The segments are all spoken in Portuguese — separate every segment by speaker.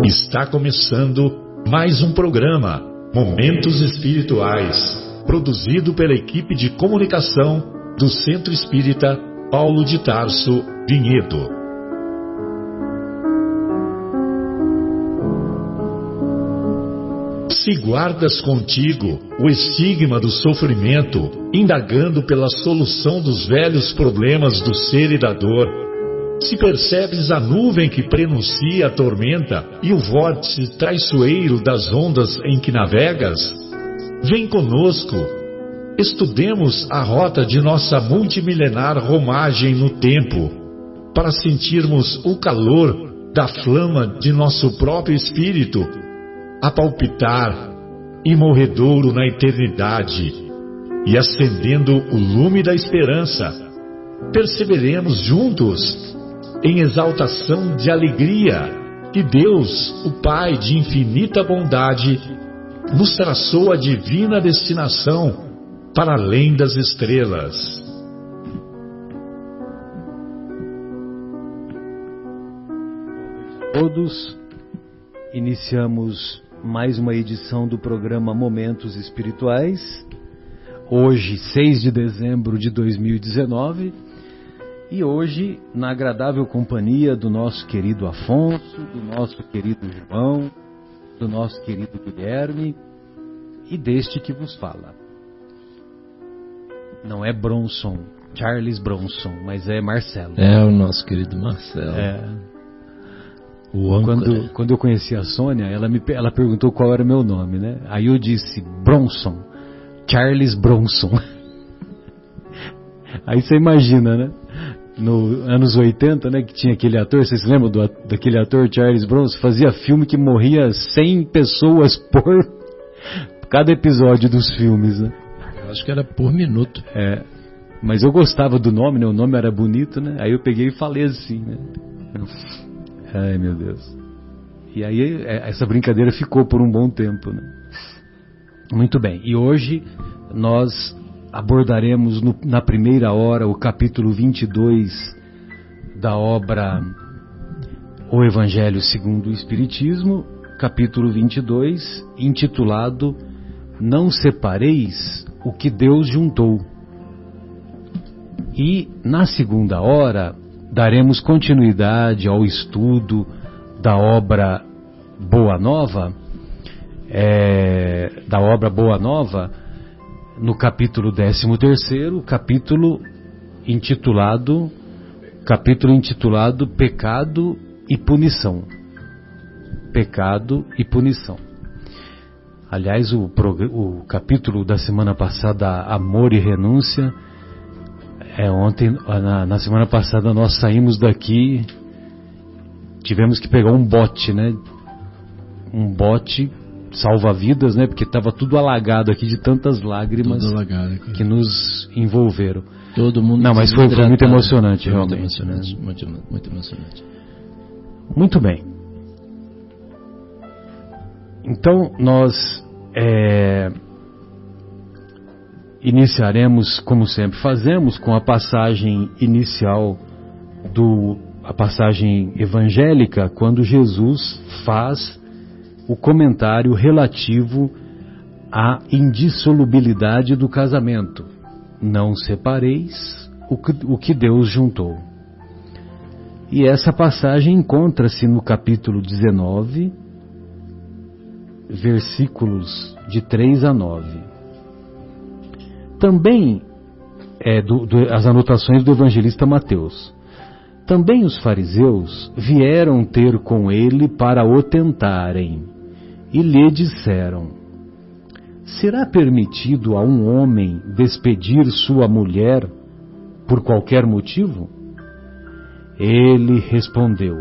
Speaker 1: Está começando mais um programa, Momentos Espirituais, produzido pela equipe de comunicação do Centro Espírita Paulo de Tarso, Vinhedo. Se guardas contigo o estigma do sofrimento, indagando pela solução dos velhos problemas do ser e da dor, se percebes a nuvem que prenuncia a tormenta e o vórtice traiçoeiro das ondas em que navegas, vem conosco, estudemos a rota de nossa multimilenar romagem no tempo, para sentirmos o calor da flama de nosso próprio espírito, a palpitar, imorredouro na eternidade, e acendendo o lume da esperança, perseveremos juntos em exaltação de alegria que Deus, o Pai de infinita bondade, nos traçou a divina destinação para além das estrelas.
Speaker 2: Todos, iniciamos mais uma edição do programa Momentos Espirituais, hoje 6 de dezembro de 2019, e hoje na agradável companhia do nosso querido Afonso, do nosso querido João, do nosso querido Guilherme e deste que vos fala. Não é Bronson, Charles Bronson, mas é Marcelo.
Speaker 3: É o nosso querido Marcelo.
Speaker 2: Quando eu conheci a Sônia, ela perguntou qual era o meu nome, né? Aí eu disse Bronson, Charles Bronson. Aí você imagina, né? Nos anos 80, né, que tinha aquele ator, vocês se lembram daquele ator Charles Bronson? Fazia filme que morria 100 pessoas por cada episódio dos filmes, né?
Speaker 3: Eu acho que era por minuto.
Speaker 2: Mas eu gostava do nome, né? O nome era bonito, né? Aí eu peguei e falei assim, né? Ai, meu Deus. E aí essa brincadeira ficou por um bom tempo, né? Muito bem. E hoje nós abordaremos na primeira hora o capítulo 22 da obra O Evangelho segundo o Espiritismo, capítulo 22, intitulado Não Separeis o que Deus juntou. E na segunda hora daremos continuidade ao estudo da obra Boa Nova, no capítulo 13º, capítulo intitulado Pecado e Punição. Pecado e Punição. Aliás, o capítulo da semana passada, Amor e Renúncia, na semana passada nós saímos daqui, tivemos que pegar um bote, né? Um bote salva-vidas, né? Porque estava tudo alagado aqui de tantas lágrimas que nos envolveram.
Speaker 3: Todo mundo.
Speaker 2: Não, mas foi muito emocionante, realmente.
Speaker 3: Muito emocionante.
Speaker 2: Muito bem. Então nós iniciaremos, como sempre fazemos, com a passagem inicial a passagem evangélica, quando Jesus faz o comentário relativo à indissolubilidade do casamento. Não separeis o que Deus juntou. E essa passagem encontra-se no capítulo 19, versículos de 3 a 9. Também as anotações do evangelista Mateus. Também os fariseus vieram ter com ele para o tentarem, e lhe disseram: será permitido a um homem despedir sua mulher por qualquer motivo? Ele respondeu: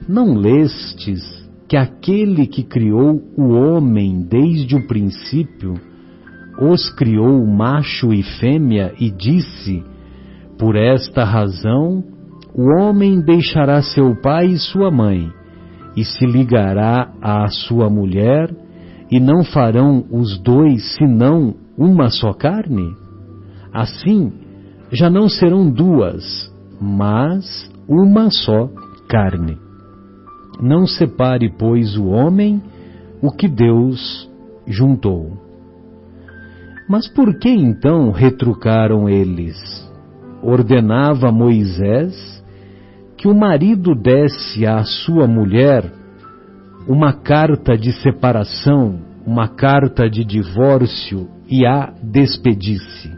Speaker 2: não lestes que aquele que criou o homem desde o princípio os criou macho e fêmea, e disse: por esta razão o homem deixará seu pai e sua mãe, e se ligará à sua mulher, e não farão os dois senão uma só carne? Assim, já não serão duas, mas uma só carne. Não separe, pois, o homem o que Deus juntou. Mas por que então retrucaram eles? Ordenava Moisés que o marido desse à sua mulher uma carta de separação, uma carta de divórcio e a despedisse.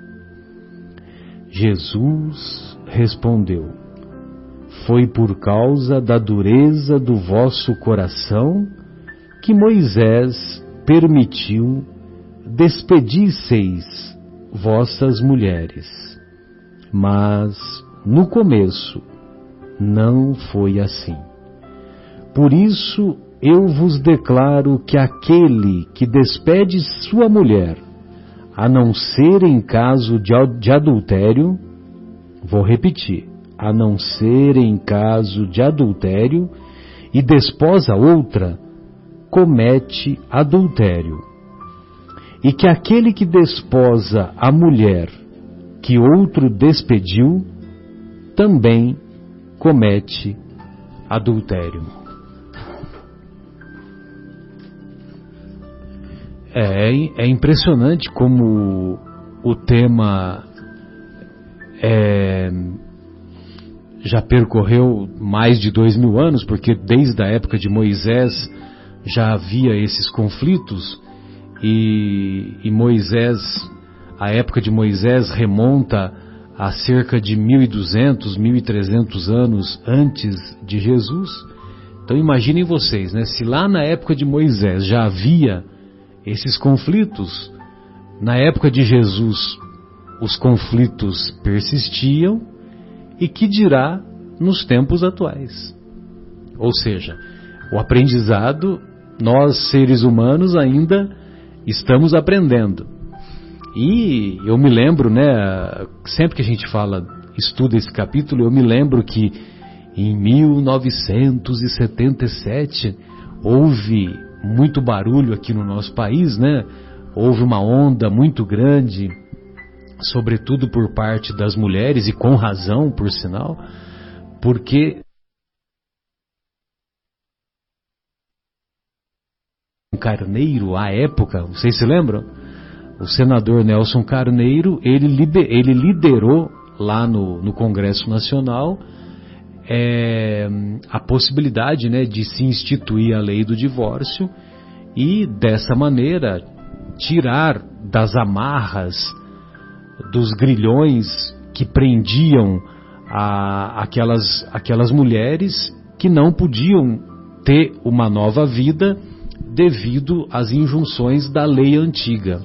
Speaker 2: Jesus respondeu: foi por causa da dureza do vosso coração que Moisés permitiu despedisseis vossas mulheres. Mas, no começo, não foi assim. Por isso, eu vos declaro que aquele que despede sua mulher, a não ser em caso de adultério, vou repetir, a não ser em caso de adultério, e desposa outra, comete adultério. E que aquele que desposa a mulher que outro despediu, também comete adultério. É impressionante como o tema já percorreu mais de 2000 anos, porque desde a época de Moisés já havia esses conflitos, e Moisés, a época de Moisés remonta a cerca de 1200, 1300 anos antes de Jesus. Então imaginem vocês, né? Se lá na época de Moisés já havia esses conflitos, na época de Jesus os conflitos persistiam, e que dirá nos tempos atuais? Ou seja, o aprendizado, nós seres humanos ainda estamos aprendendo. E eu me lembro, né, sempre que a gente estuda esse capítulo, eu me lembro que em 1977 houve muito barulho aqui no nosso país, né? Houve uma onda muito grande, sobretudo por parte das mulheres, e com razão, por sinal, porque Carneiro, à época, vocês se lembram? O senador Nelson Carneiro, ele liderou lá no Congresso Nacional a possibilidade, né, de se instituir a lei do divórcio e, dessa maneira, tirar das amarras, dos grilhões que prendiam aquelas mulheres que não podiam ter uma nova vida devido às injunções da lei antiga.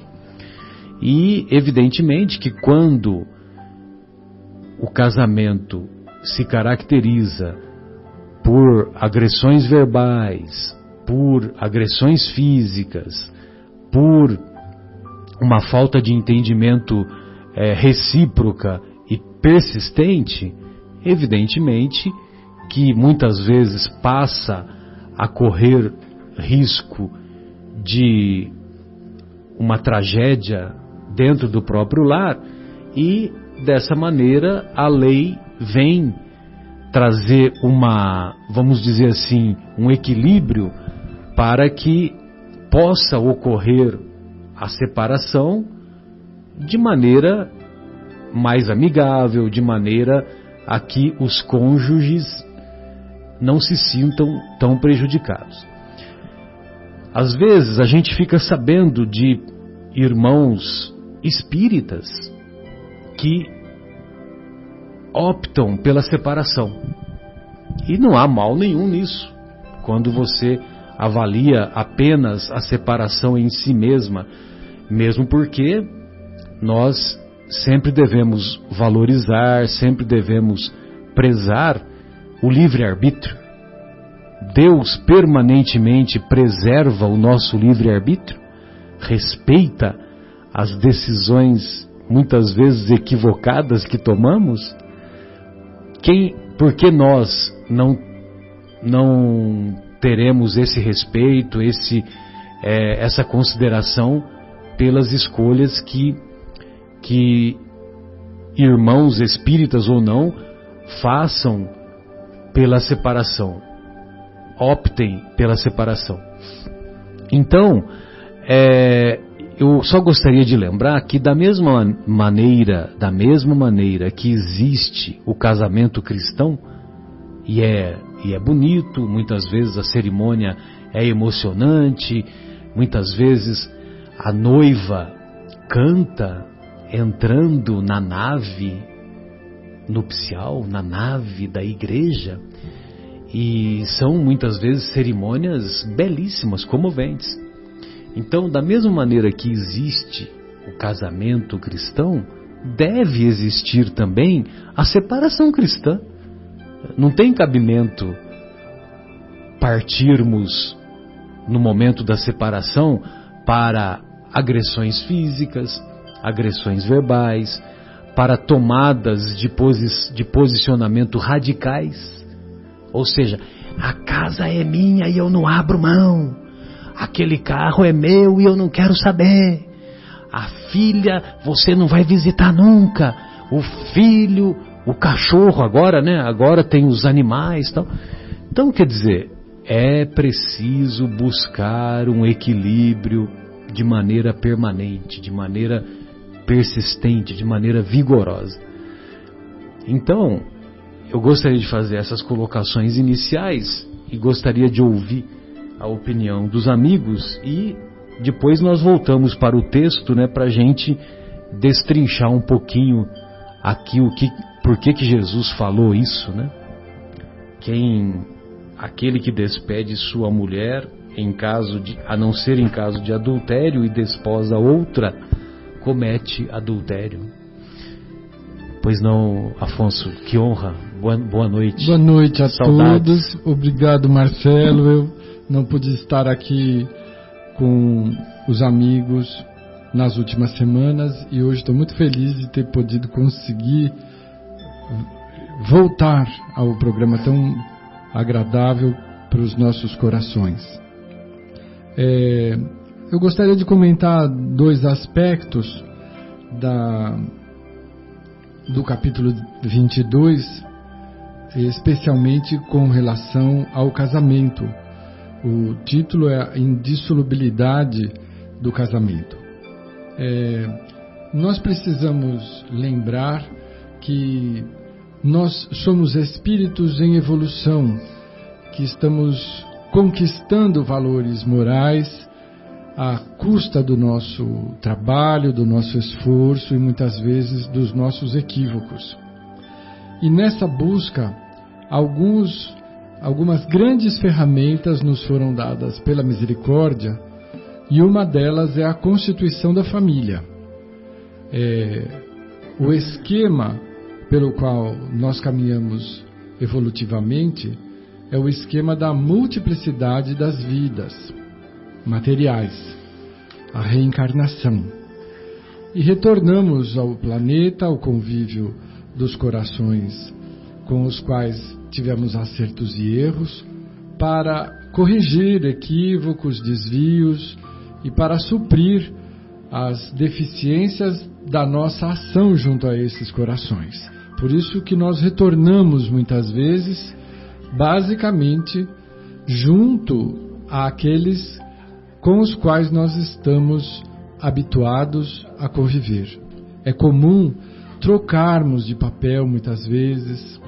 Speaker 2: E, evidentemente, que quando o casamento se caracteriza por agressões verbais, por agressões físicas, por uma falta de entendimento recíproca e persistente, evidentemente que muitas vezes passa a correr risco de uma tragédia dentro do próprio lar, e dessa maneira a lei vem trazer vamos dizer assim, um equilíbrio para que possa ocorrer a separação de maneira mais amigável, de maneira a que os cônjuges não se sintam tão prejudicados. Às vezes a gente fica sabendo de irmãos espíritas que optam pela separação. E não há mal nenhum nisso, quando você avalia apenas a separação em si mesma, mesmo porque nós sempre devemos valorizar, sempre devemos prezar o livre-arbítrio. Deus permanentemente preserva o nosso livre-arbítrio, respeita as decisões muitas vezes equivocadas que tomamos. Por que nós não teremos esse respeito, essa consideração pelas escolhas que irmãos espíritas ou não façam pela separação? optem pela separação. Então, eu só gostaria de lembrar que da mesma maneira que existe o casamento cristão, e é bonito, muitas vezes a cerimônia é emocionante, muitas vezes a noiva canta entrando na nave nupcial, na nave da igreja, e são muitas vezes cerimônias belíssimas, comoventes. Então, da mesma maneira que existe o casamento cristão, deve existir também a separação cristã. Não tem cabimento partirmos no momento da separação para agressões físicas, agressões verbais, para tomadas de posicionamento radicais. Ou seja, a casa é minha e eu não abro mão. Aquele carro é meu e eu não quero saber. A filha você não vai visitar nunca. O filho, o cachorro agora, né? Agora tem os animais e tal. Então, quer dizer, é preciso buscar um equilíbrio de maneira permanente, de maneira persistente, de maneira vigorosa. Então, eu gostaria de fazer essas colocações iniciais e gostaria de ouvir a opinião dos amigos e depois nós voltamos para o texto, né, para a gente destrinchar um pouquinho aqui por que Jesus falou isso, né? Aquele que despede sua mulher a não ser em caso de adultério e desposa outra, comete adultério. Pois não, Afonso, que honra. Boa noite.
Speaker 4: Boa noite a
Speaker 2: Saudades.
Speaker 4: todos. Obrigado, Marcelo. Eu não pude estar aqui com os amigos nas últimas semanas e hoje estou muito feliz de ter podido conseguir voltar ao programa tão agradável para os nossos corações. Eu gostaria de comentar 2 aspectos do capítulo 22, especialmente com relação ao casamento. O título é a indissolubilidade do casamento. Nós precisamos lembrar que nós somos espíritos em evolução, que estamos conquistando valores morais à custa do nosso trabalho, do nosso esforço e muitas vezes dos nossos equívocos. E nessa busca, algumas grandes ferramentas nos foram dadas pela misericórdia, e uma delas é a constituição da família. O esquema pelo qual nós caminhamos evolutivamente é o esquema da multiplicidade das vidas materiais, a reencarnação. E retornamos ao planeta, ao convívio dos corações com os quais tivemos acertos e erros, para corrigir equívocos, desvios e para suprir as deficiências da nossa ação junto a esses corações. Por isso que nós retornamos muitas vezes, basicamente, junto àqueles com os quais nós estamos habituados a conviver. É comum trocarmos de papel muitas vezes,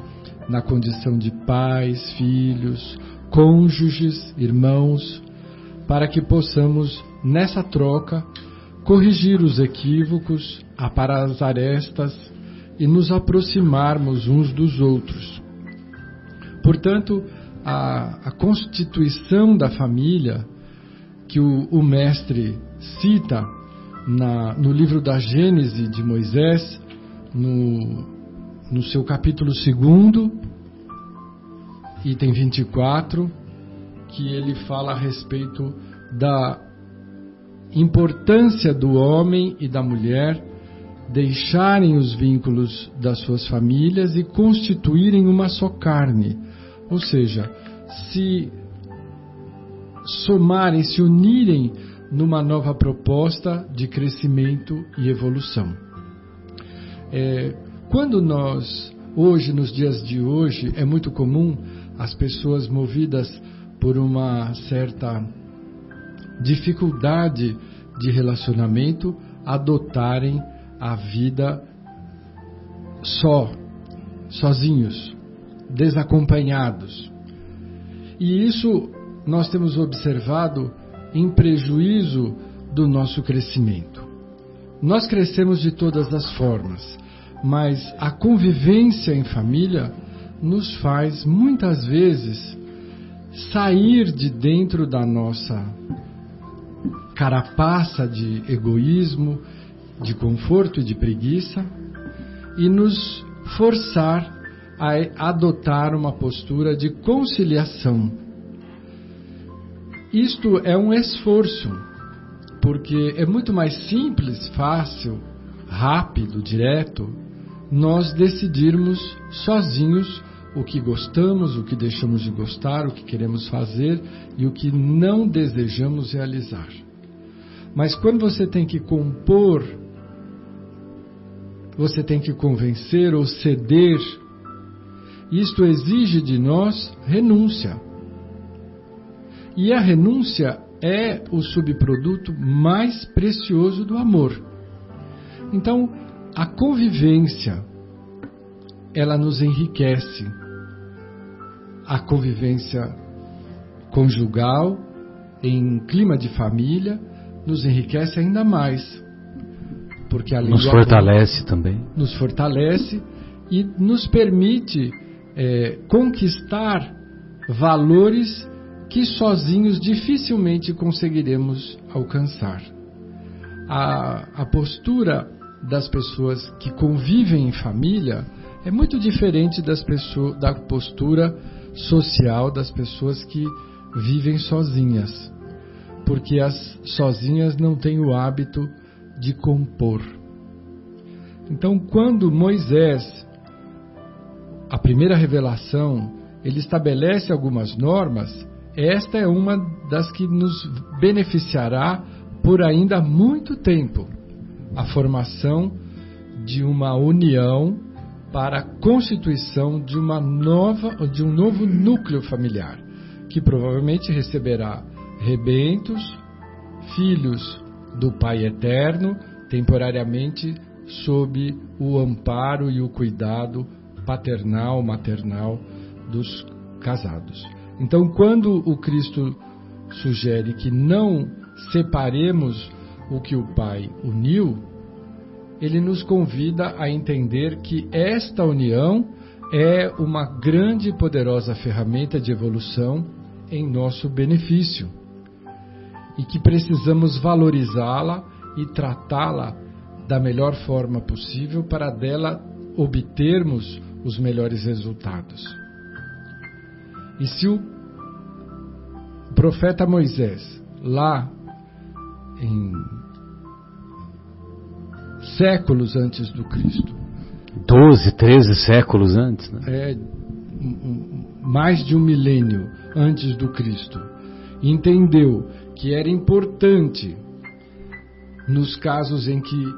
Speaker 4: na condição de pais, filhos, cônjuges, irmãos, para que possamos, nessa troca, corrigir os equívocos, aparar as arestas e nos aproximarmos uns dos outros. Portanto, a constituição da família, que o mestre cita no livro da Gênese de Moisés, no seu capítulo 2, item 24, que ele fala a respeito da importância do homem e da mulher deixarem os vínculos das suas famílias e constituírem uma só carne, ou seja, se somarem, se unirem numa nova proposta de crescimento e evolução. Quando nós, hoje, nos dias de hoje, é muito comum as pessoas movidas por uma certa dificuldade de relacionamento, adotarem a vida sozinhos, desacompanhados. E isso nós temos observado em prejuízo do nosso crescimento. Nós crescemos de todas as formas, mas a convivência em família nos faz muitas vezes sair de dentro da nossa carapaça de egoísmo, de conforto e de preguiça e nos forçar a adotar uma postura de conciliação. Isto é um esforço, porque é muito mais simples, fácil, rápido, direto, nós decidirmos sozinhos o que gostamos, o que deixamos de gostar, o que queremos fazer e o que não desejamos realizar. Mas quando você tem que compor, você tem que convencer ou ceder, isto exige de nós renúncia. E a renúncia é o subproduto mais precioso do amor. Então, a convivência, ela nos enriquece. A convivência conjugal, em clima de família, nos enriquece ainda mais. Porque além
Speaker 2: nos fortalece também.
Speaker 4: Nos fortalece e nos permite conquistar valores que sozinhos dificilmente conseguiremos alcançar. A postura das pessoas que convivem em família é muito diferente da postura social das pessoas que vivem sozinhas, porque as sozinhas não têm o hábito de compor. Então, quando Moisés, a primeira revelação, ele estabelece algumas normas, esta é uma das que nos beneficiará por ainda muito tempo, a formação de uma união para a constituição de um novo núcleo familiar, que provavelmente receberá rebentos, filhos do Pai Eterno, temporariamente sob o amparo e o cuidado paternal, maternal dos casados. Então, quando o Cristo sugere que não separemos o que o Pai uniu, ele nos convida a entender que esta união é uma grande e poderosa ferramenta de evolução em nosso benefício e que precisamos valorizá-la e tratá-la da melhor forma possível para dela obtermos os melhores resultados. E se o profeta Moisés, lá em séculos antes do Cristo,
Speaker 2: 12, 13 séculos antes, né?
Speaker 4: Mais de um milênio antes do Cristo, entendeu que era importante, nos casos em que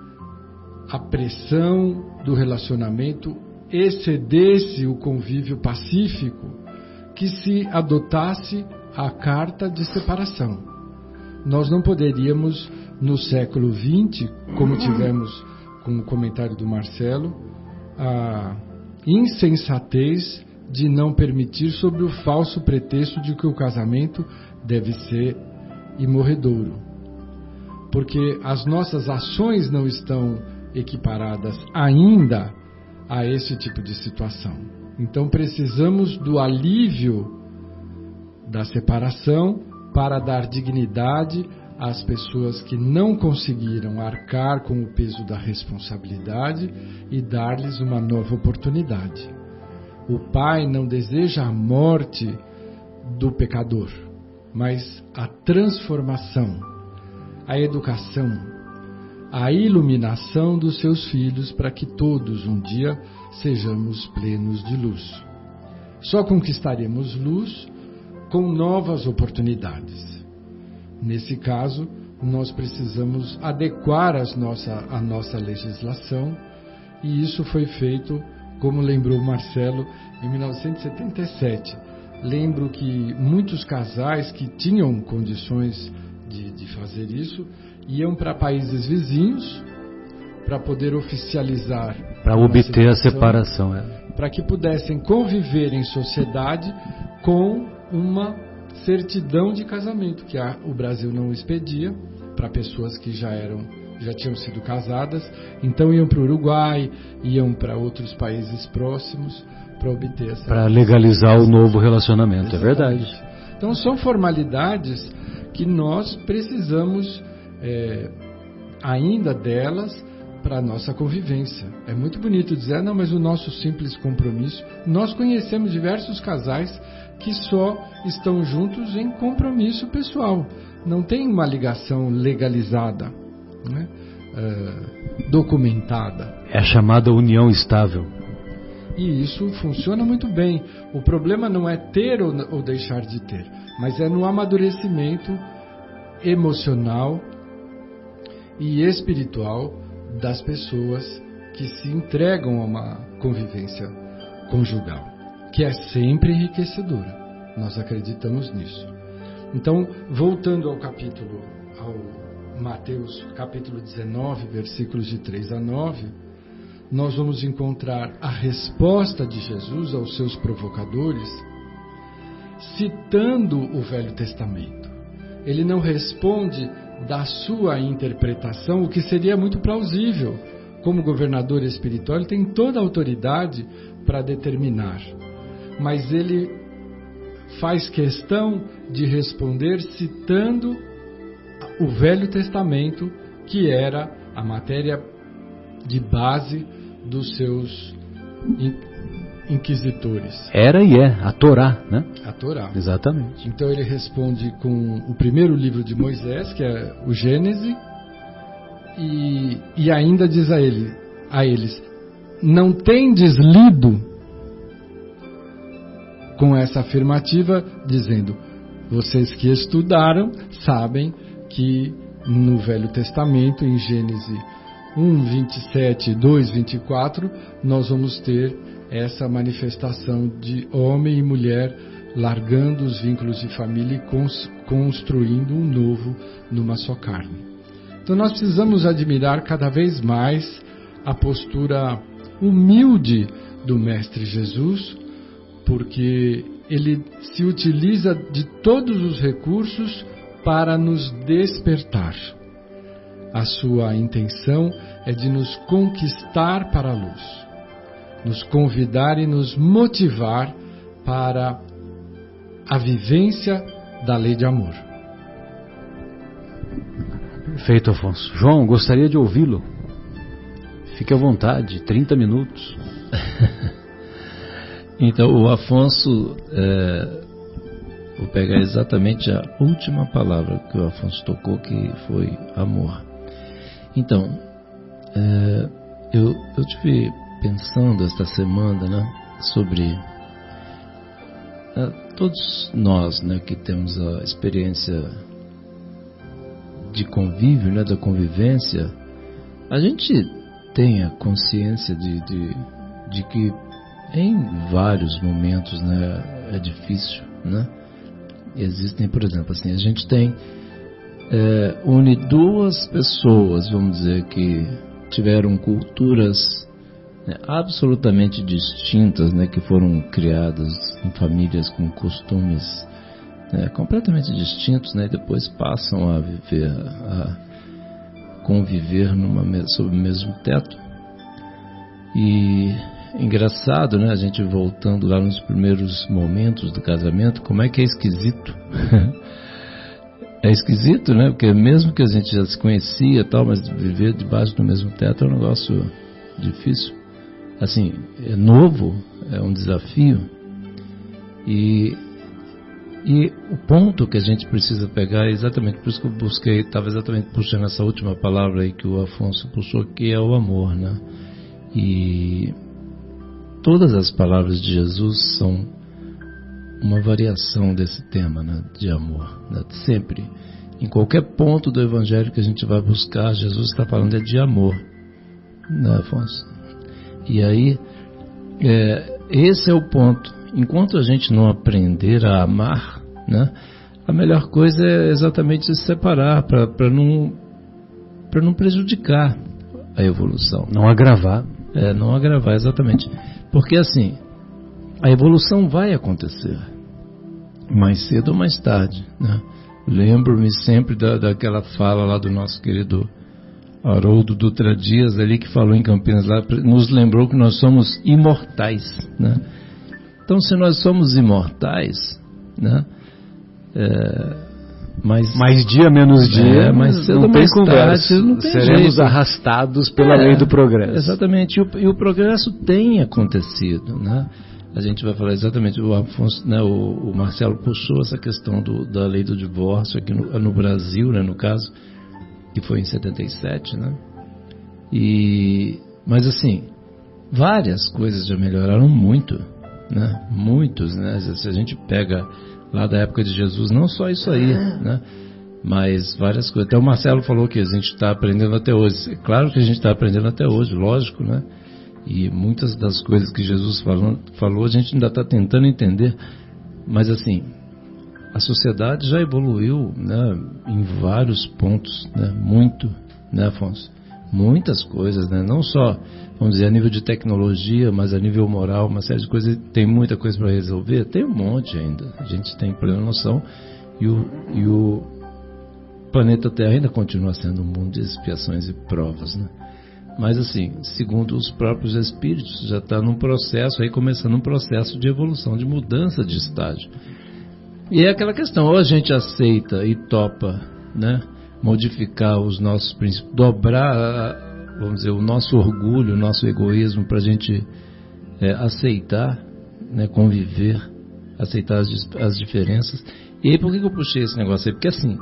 Speaker 4: a pressão do relacionamento excedesse o convívio pacífico, que se adotasse a carta de separação. Nós não poderíamos, no século XX, como tivemos com o comentário do Marcelo, a insensatez de não permitir, sob o falso pretexto de que o casamento deve ser imorredouro. Porque as nossas ações não estão equiparadas ainda a esse tipo de situação. Então precisamos do alívio da separação para dar dignidade às pessoas que não conseguiram arcar com o peso da responsabilidade e dar-lhes uma nova oportunidade. O Pai não deseja a morte do pecador, mas a transformação, a educação, a iluminação dos seus filhos para que todos um dia sejamos plenos de luz. Só conquistaremos luz com novas oportunidades. Nesse caso, nós precisamos adequar a nossa legislação, e isso foi feito, como lembrou Marcelo, em 1977, lembro que muitos casais que tinham condições de fazer isso iam para países vizinhos para poder oficializar,
Speaker 2: para obter a separação,
Speaker 4: para que pudessem conviver em sociedade com uma certidão de casamento, que o Brasil não expedia para pessoas que já tinham sido casadas. Então iam para o Uruguai, iam para outros países próximos para obter essa...
Speaker 2: Para legalizar o novo relacionamento. Exatamente. É verdade.
Speaker 4: Então são formalidades que nós precisamos ainda delas para a nossa convivência. É muito bonito dizer, não, mas o nosso simples compromisso... Nós conhecemos diversos casais que só estão juntos em compromisso pessoal. Não tem uma ligação legalizada, né? Documentada.
Speaker 2: É a chamada união estável.
Speaker 4: E isso funciona muito bem. O problema não é ter ou deixar de ter, mas é no amadurecimento emocional e espiritual das pessoas que se entregam a uma convivência conjugal, que é sempre enriquecedora. Nós acreditamos nisso. Então, voltando ao Mateus capítulo 19, versículos de 3 a 9, nós vamos encontrar a resposta de Jesus aos seus provocadores, citando o Velho Testamento. Ele não responde da sua interpretação, o que seria muito plausível. Como governador espiritual, ele tem toda a autoridade para determinar. Mas ele faz questão de responder citando o Velho Testamento, que era a matéria de base dos seus inquisitores.
Speaker 2: Era e é, a Torá, né?
Speaker 4: A Torá.
Speaker 2: Exatamente.
Speaker 4: Então ele responde com o primeiro livro de Moisés, que é o Gênesis, e ainda diz a eles, não tendes lido, com essa afirmativa, dizendo, vocês que estudaram sabem que no Velho Testamento, em Gênesis 1, 27, 2, 24, nós vamos ter essa manifestação de homem e mulher largando os vínculos de família e construindo um novo numa só carne. Então nós precisamos admirar cada vez mais a postura humilde do Mestre Jesus, porque ele se utiliza de todos os recursos para nos despertar. A sua intenção é de nos conquistar para a luz, nos convidar e nos motivar para a vivência da lei de amor.
Speaker 2: Perfeito, Afonso. João, gostaria de ouvi-lo. Fique à vontade, 30 minutos.
Speaker 3: Então, o Afonso, vou pegar exatamente a última palavra que o Afonso tocou, que foi amor. Então, eu tive pensando esta semana, né, sobre todos nós, né, que temos a experiência de convívio, né, da convivência, a gente tem a consciência de que em vários momentos, né, é difícil, né? Existem, por exemplo, assim, a gente tem une duas pessoas, vamos dizer, que tiveram culturas, né, absolutamente distintas, né, que foram criadas em famílias com costumes, né, completamente distintos, né, e depois passam a viver, a conviver sob o mesmo teto. E engraçado, né, a gente voltando lá nos primeiros momentos do casamento, como é que é esquisito. É esquisito, né, porque mesmo que a gente já se conhecia e tal, mas viver debaixo do mesmo teto é um negócio difícil. Assim, é novo, é um desafio. E o ponto que a gente precisa pegar é exatamente, por isso que eu busquei, estava exatamente puxando essa última palavra aí que o Afonso puxou, que é o amor, né? E todas as palavras de Jesus são uma variação desse tema, né, de amor, né? Sempre, em qualquer ponto do Evangelho que a gente vai buscar, Jesus está falando de amor, né, Afonso? E aí, esse é o ponto. enquanto a gente não aprender a amar, né, a melhor coisa é exatamente se separar, para não prejudicar a evolução.
Speaker 2: Não agravar.
Speaker 3: Não agravar, exatamente. Porque assim, a evolução vai acontecer, mais cedo ou mais tarde, né? Lembro-me sempre daquela fala lá do nosso querido Haroldo Dutra Dias, ali, que falou em Campinas, lá, nos lembrou que nós somos imortais, né? Então, se nós somos imortais, né,
Speaker 2: mais dia menos dia,
Speaker 3: mais cedo
Speaker 2: não
Speaker 3: ou
Speaker 2: tem
Speaker 3: mais
Speaker 2: conversa,
Speaker 3: tarde, não tem
Speaker 2: seremos
Speaker 3: jeito.
Speaker 2: arrastados pela lei do progresso.
Speaker 3: Exatamente, e o progresso tem acontecido, né? A gente vai falar exatamente, o Afonso, né, o Marcelo puxou essa questão da lei do divórcio aqui no Brasil, né, no caso, que foi em 77, né? Mas assim, várias coisas já melhoraram muito, né? Muitos, né? Se a gente pega lá da época de Jesus, não só isso aí, né? Mas várias coisas. Até o Marcelo falou que a gente está aprendendo até hoje. Claro que a gente está aprendendo até hoje, lógico, né? E muitas das coisas que Jesus falou, a gente ainda está tentando entender. Mas assim, a sociedade já evoluiu, né, em vários pontos, né? Muito, né, Afonso? Muitas coisas, né? Não só, vamos dizer, a nível de tecnologia, mas a nível moral, uma série de coisas. Tem muita coisa para resolver? Tem um monte ainda. A gente tem plena noção. E o planeta Terra ainda continua sendo um mundo de expiações e provas, né? Mas assim, segundo os próprios espíritos, já está num processo, aí começando um processo de evolução, de mudança de estágio. E é aquela questão, ou a gente aceita e topa, né, modificar os nossos princípios, dobrar, vamos dizer, o nosso orgulho, o nosso egoísmo, para a gente aceitar, né, conviver, aceitar as diferenças. E aí, por que eu puxei esse negócio aí? Porque assim,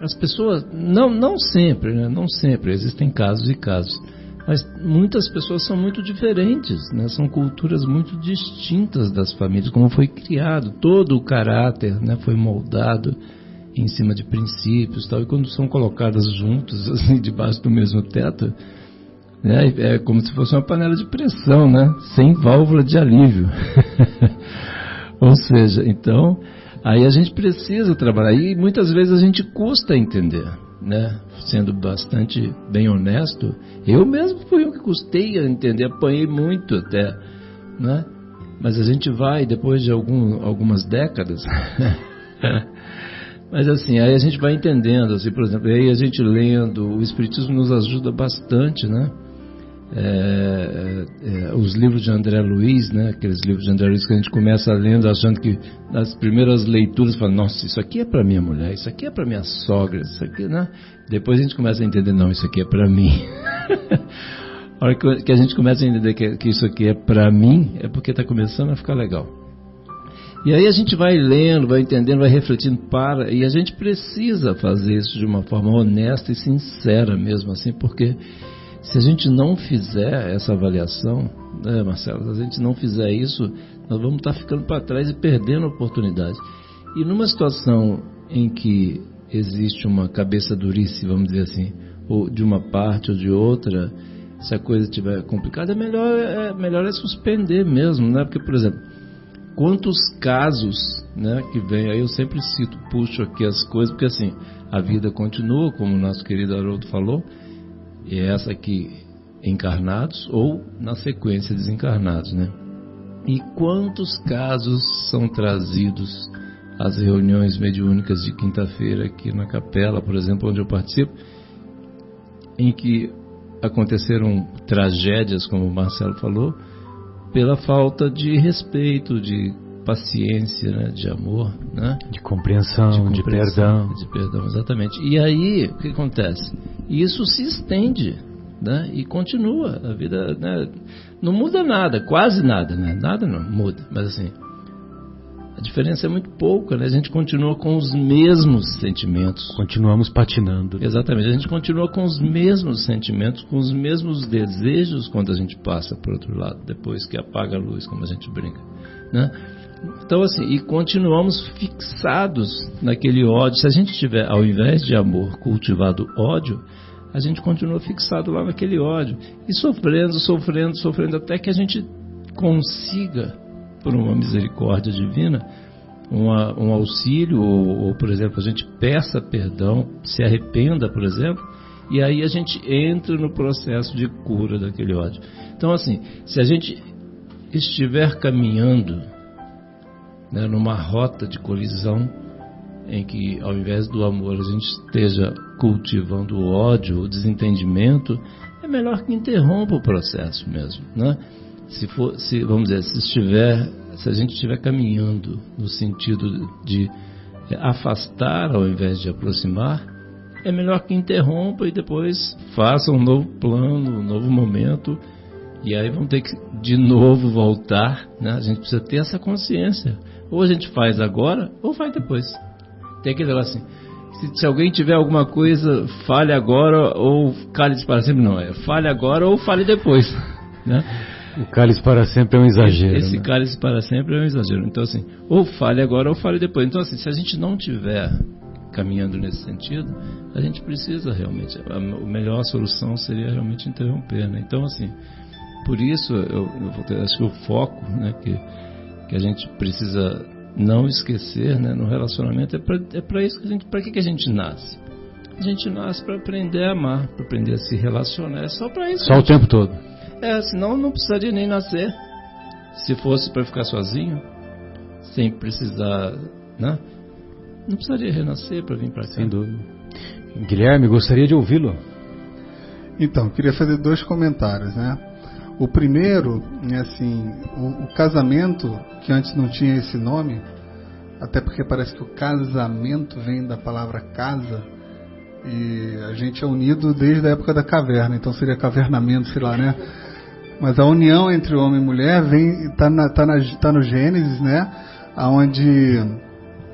Speaker 3: as pessoas, não sempre, né, não sempre, existem casos e casos, mas muitas pessoas são muito diferentes, né? São culturas muito distintas das famílias, como foi criado, todo o caráter, né, foi moldado em cima de princípios, tal, e quando são colocadas juntas, assim, debaixo do mesmo teto, né, é como se fosse uma panela de pressão, né, sem válvula de alívio. Ou seja, então, aí a gente precisa trabalhar, e muitas vezes a gente custa entender, né? Sendo bastante bem honesto, eu mesmo fui um que custei a entender, apanhei muito até, né? Mas a gente vai, depois de algumas décadas, mas assim, aí a gente vai entendendo, assim, por exemplo, aí a gente lendo, o Espiritismo nos ajuda bastante, né? Os livros de André Luiz, né? Aqueles livros de André Luiz que a gente começa lendo achando que nas primeiras leituras fala, nossa, isso aqui é para minha mulher, isso aqui é para minha sogra, isso aqui, né? Depois a gente começa a entender, não, isso aqui é para mim. A hora que a gente começa a entender que isso aqui é para mim, é porque está começando a ficar legal. E aí a gente vai lendo, vai entendendo, vai refletindo, e a gente precisa fazer isso de uma forma honesta e sincera mesmo, assim, porque se a gente não fizer essa avaliação, né, Marcelo, se a gente não fizer isso, nós vamos estar ficando para trás e perdendo a oportunidade. E numa situação em que existe uma cabeça durice, vamos dizer assim, ou de uma parte ou de outra, se a coisa estiver complicada, melhor é suspender mesmo, né? Porque, por exemplo, quantos casos, né, que vem, aí eu sempre puxo aqui as coisas, porque assim, a vida continua, como o nosso querido Haroldo falou, e essa aqui encarnados ou na sequência desencarnados, né? E quantos casos são trazidos às reuniões mediúnicas de quinta-feira aqui na capela, por exemplo, onde eu participo, em que aconteceram tragédias, como o Marcelo falou, pela falta de respeito, de paciência, né? De amor, né?
Speaker 2: De compreensão, de perdão.
Speaker 3: De perdão, exatamente. E aí, o que acontece? Isso se estende, né? E continua. A vida, né? Não muda nada, quase nada, né? Nada não muda, mas assim, a diferença é muito pouca, né? A gente continua com os mesmos sentimentos.
Speaker 2: Continuamos patinando.
Speaker 3: Exatamente, a gente continua com os mesmos sentimentos, com os mesmos desejos quando a gente passa para o outro lado, depois que apaga a luz, como a gente brinca, né? Então assim, e continuamos fixados naquele ódio. Se a gente tiver, ao invés de amor, cultivado ódio, a gente continua fixado lá naquele ódio, e sofrendo, até que a gente consiga, por uma misericórdia divina, um auxílio, ou, por exemplo, a gente peça perdão, se arrependa, por exemplo, e aí a gente entra no processo de cura daquele ódio. Então, assim, se a gente estiver caminhando, né, numa rota de colisão, em que ao invés do amor a gente esteja cultivando o ódio, o desentendimento, é melhor que interrompa o processo mesmo, né? Vamos dizer, se a gente estiver caminhando no sentido de afastar ao invés de aproximar, é melhor que interrompa e depois faça um novo plano, um novo momento, e aí vamos ter que de novo voltar, né? A gente precisa ter essa consciência. Ou a gente faz agora, ou faz depois. Tem aquele negócio assim, se alguém tiver alguma coisa, fale agora ou cale-se para sempre. Não, fale agora ou fale depois, né?
Speaker 2: O cálice para sempre é um exagero.
Speaker 3: Esse
Speaker 2: né?
Speaker 3: cálice para sempre é um exagero. Então, assim, ou fale agora ou fale depois. Então, assim, se a gente não tiver caminhando nesse sentido, a gente precisa realmente, a melhor solução seria realmente interromper, né? Então, assim, por isso, acho que o foco, né, que a gente precisa não esquecer, né, no relacionamento, é para isso que a gente, para que a gente nasce? A gente nasce para aprender a amar, para aprender a se relacionar, é só para isso.
Speaker 2: Só o tempo todo.
Speaker 3: Senão não precisaria nem nascer. Se fosse para ficar sozinho, sem precisar, né? Não precisaria renascer para vir para cá.
Speaker 2: Sem dúvida. Guilherme, gostaria de ouvi-lo.
Speaker 5: Então, queria fazer 2 comentários, né? O primeiro é assim, o casamento, que antes não tinha esse nome, até porque parece que o casamento vem da palavra casa, e a gente é unido desde a época da caverna, então seria cavernamento, sei lá, né? Mas a união entre homem e mulher tá no Gênesis, né? Onde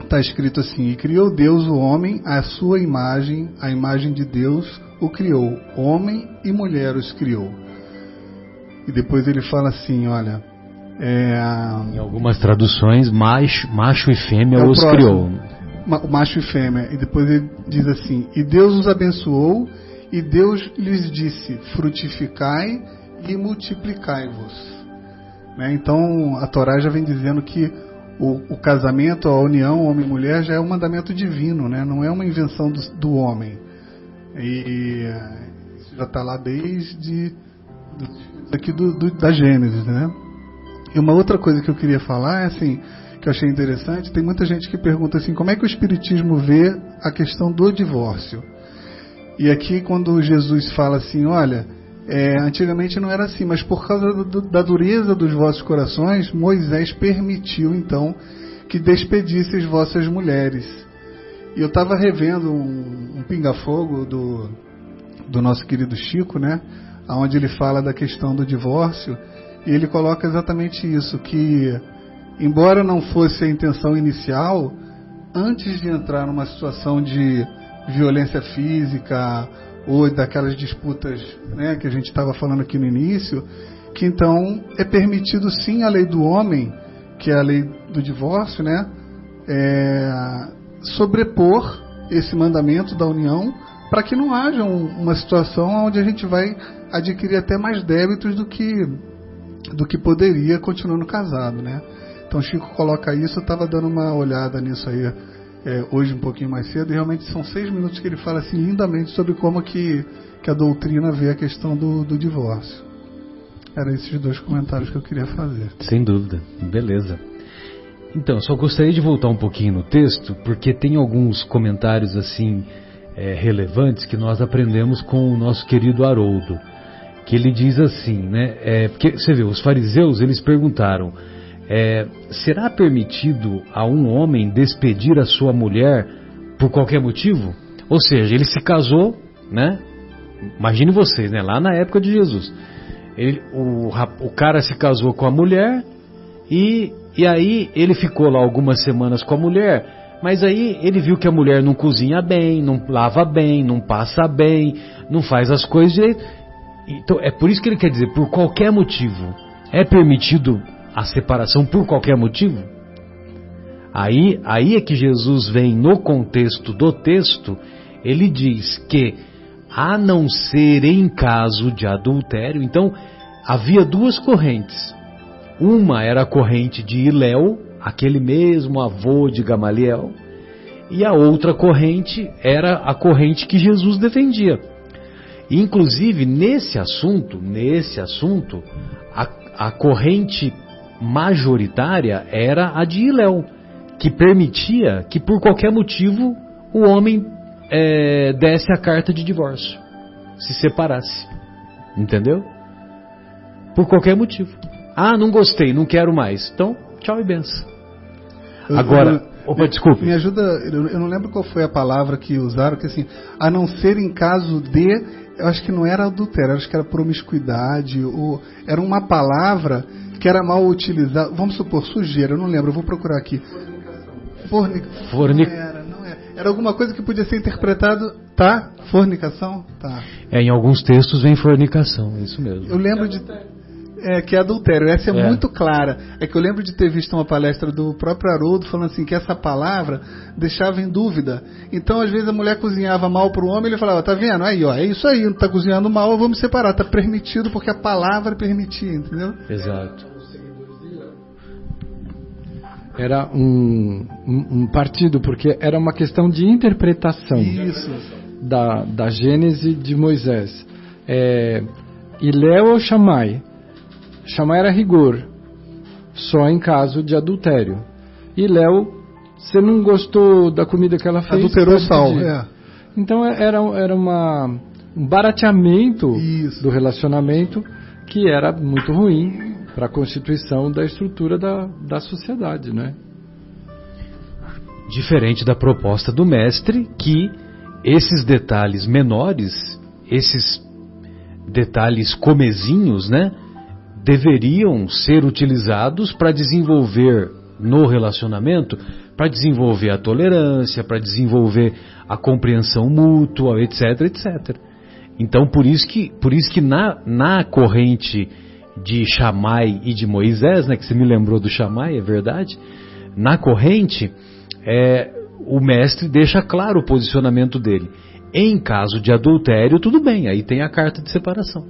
Speaker 5: está escrito assim: e criou Deus o homem à sua imagem, a imagem de Deus o criou, homem e mulher os criou. E depois ele fala assim, olha...
Speaker 2: Em algumas traduções, macho e fêmea os criou.
Speaker 5: Macho e fêmea. E depois ele diz assim: e Deus os abençoou, e Deus lhes disse: frutificai e multiplicai-vos. Né? Então a Torá já vem dizendo que o casamento, a união homem e mulher já é um mandamento divino, né? Não é uma invenção do homem. E isso já está lá desde aqui da Gênesis, né? E uma outra coisa que eu queria falar é assim, que eu achei interessante, tem muita gente que pergunta assim, como é que o Espiritismo vê a questão do divórcio? E aqui quando Jesus fala assim, olha, antigamente não era assim, mas por causa da dureza dos vossos corações, Moisés permitiu então que despedisse as vossas mulheres. E eu estava revendo um pinga-fogo do nosso querido Chico, né? Onde ele fala da questão do divórcio, e ele coloca exatamente isso, que embora não fosse a intenção inicial, antes de entrar numa situação de violência física ou daquelas disputas, né, que a gente estava falando aqui no início, que então é permitido sim a lei do homem, que é a lei do divórcio, né, sobrepor esse mandamento da união, para que não haja uma situação onde a gente vai adquirir até mais débitos do que poderia continuando casado, né? Então Chico coloca isso, eu estava dando uma olhada nisso aí hoje um pouquinho mais cedo, e realmente são 6 minutos que ele fala assim lindamente sobre como que a doutrina vê a questão do divórcio. Eram esses 2 comentários que eu queria fazer.
Speaker 2: Sem dúvida, beleza. Então, só gostaria de voltar um pouquinho no texto, porque tem alguns comentários assim relevantes que nós aprendemos com o nosso querido Haroldo, que ele diz assim, né? Porque você vê, os fariseus eles perguntaram: será permitido a um homem despedir a sua mulher por qualquer motivo? Ou seja, ele se casou, né? Imagine vocês, né? Lá na época de Jesus, o cara se casou com a mulher e aí ele ficou lá algumas semanas com a mulher. Mas aí ele viu que a mulher não cozinha bem, não lava bem, não passa bem, não faz as coisas direito. Então é por isso que ele quer dizer, por qualquer motivo. É permitido a separação por qualquer motivo? Aí é que Jesus vem no contexto do texto, ele diz que, a não ser em caso de adultério, então havia 2 correntes. Uma era a corrente de Hilel, aquele mesmo avô de Gamaliel, e a outra corrente era a corrente que Jesus defendia. Inclusive, nesse assunto, a corrente majoritária era a de Hilel, que permitia que, por qualquer motivo, o homem desse a carta de divórcio, se separasse. Entendeu? Por qualquer motivo. Ah, não gostei, não quero mais. Então, tchau e benção. Agora, desculpe.
Speaker 5: Me ajuda, eu não lembro qual foi a palavra que usaram, que assim, a não ser em caso de, eu acho que não era adultério, acho que era promiscuidade, ou era uma palavra que era mal utilizada, vamos supor, sujeira, eu não lembro, eu vou procurar aqui. Não era. Era alguma coisa que podia ser interpretado, tá? Fornicação? Tá.
Speaker 2: Em alguns textos vem fornicação, isso mesmo.
Speaker 5: Eu lembro de... que é adultério, essa é muito clara. É que eu lembro de ter visto uma palestra do próprio Haroldo falando assim, que essa palavra deixava em dúvida. Então, às vezes, a mulher cozinhava mal para o homem, ele falava, tá vendo? Aí, ó, é isso aí, não tá cozinhando mal, eu vou me separar. Tá permitido porque a palavra permitia, entendeu?
Speaker 2: Exato.
Speaker 4: Era um partido, porque era uma questão de interpretação.
Speaker 5: Isso.
Speaker 4: Da Gênese de Moisés. Hilel ou Shammai? Shammai era rigor, só em caso de adultério. Hilel, você não gostou da comida que ela fez?
Speaker 5: Adulterou sal,
Speaker 4: Então era um barateamento do relacionamento que era muito ruim para a constituição da estrutura da sociedade, né?
Speaker 2: Diferente da proposta do mestre, que esses detalhes menores, esses detalhes comezinhos, né, deveriam ser utilizados para desenvolver no relacionamento, para desenvolver a tolerância, para desenvolver a compreensão mútua, etc, etc. Então, por isso que na corrente de Shammai e de Moisés, né, que você me lembrou do Shammai, é verdade, na corrente, o mestre deixa claro o posicionamento dele. Em caso de adultério, tudo bem, aí tem a carta de separação.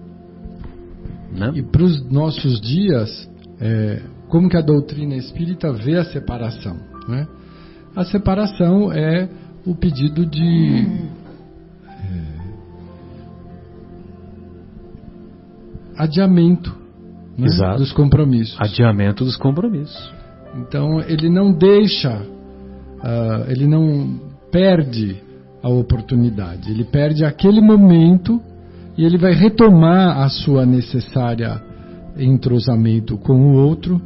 Speaker 2: Né?
Speaker 4: E para os nossos dias, como que a doutrina espírita vê a separação? Né? A separação é o pedido de adiamento, né, dos compromissos.
Speaker 2: Adiamento dos compromissos.
Speaker 4: Então ele não deixa, ele não perde a oportunidade, ele perde aquele momento e ele vai retomar a sua necessária entrosamento com o outro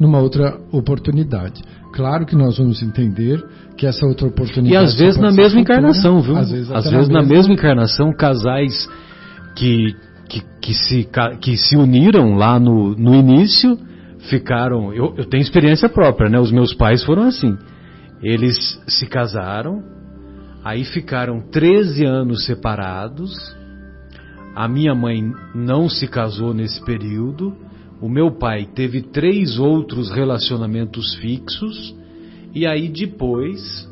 Speaker 4: numa outra oportunidade. Claro que nós vamos entender que essa outra oportunidade...
Speaker 2: E às vezes na mesma encarnação, viu? Às vezes na mesma encarnação, casais que se uniram lá no início, ficaram... Eu tenho experiência própria, né? Os meus pais foram assim. Eles se casaram, aí ficaram 13 anos separados. A minha mãe não se casou nesse período. O meu pai teve 3 outros relacionamentos fixos. E aí depois,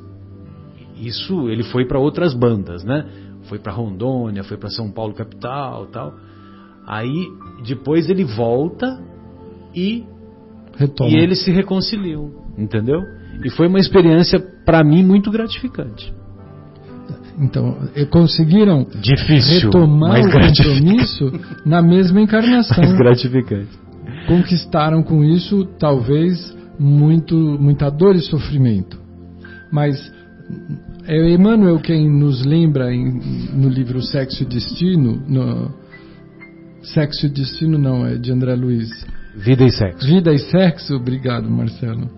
Speaker 2: ele foi para outras bandas, né? Foi para Rondônia, foi para São Paulo capital, tal. Aí depois ele volta e eles se reconciliam, entendeu? E foi uma experiência para mim muito gratificante.
Speaker 4: Então, conseguiram
Speaker 2: difícil,
Speaker 4: retomar o compromisso na mesma encarnação.
Speaker 2: Mais gratificante.
Speaker 4: Conquistaram com isso, talvez, muita dor e sofrimento. Mas é Emmanuel quem nos lembra no livro Sexo e Destino, Sexo e Destino não, é de André Luiz.
Speaker 2: Vida e Sexo.
Speaker 4: Vida e Sexo, obrigado, Marcelo.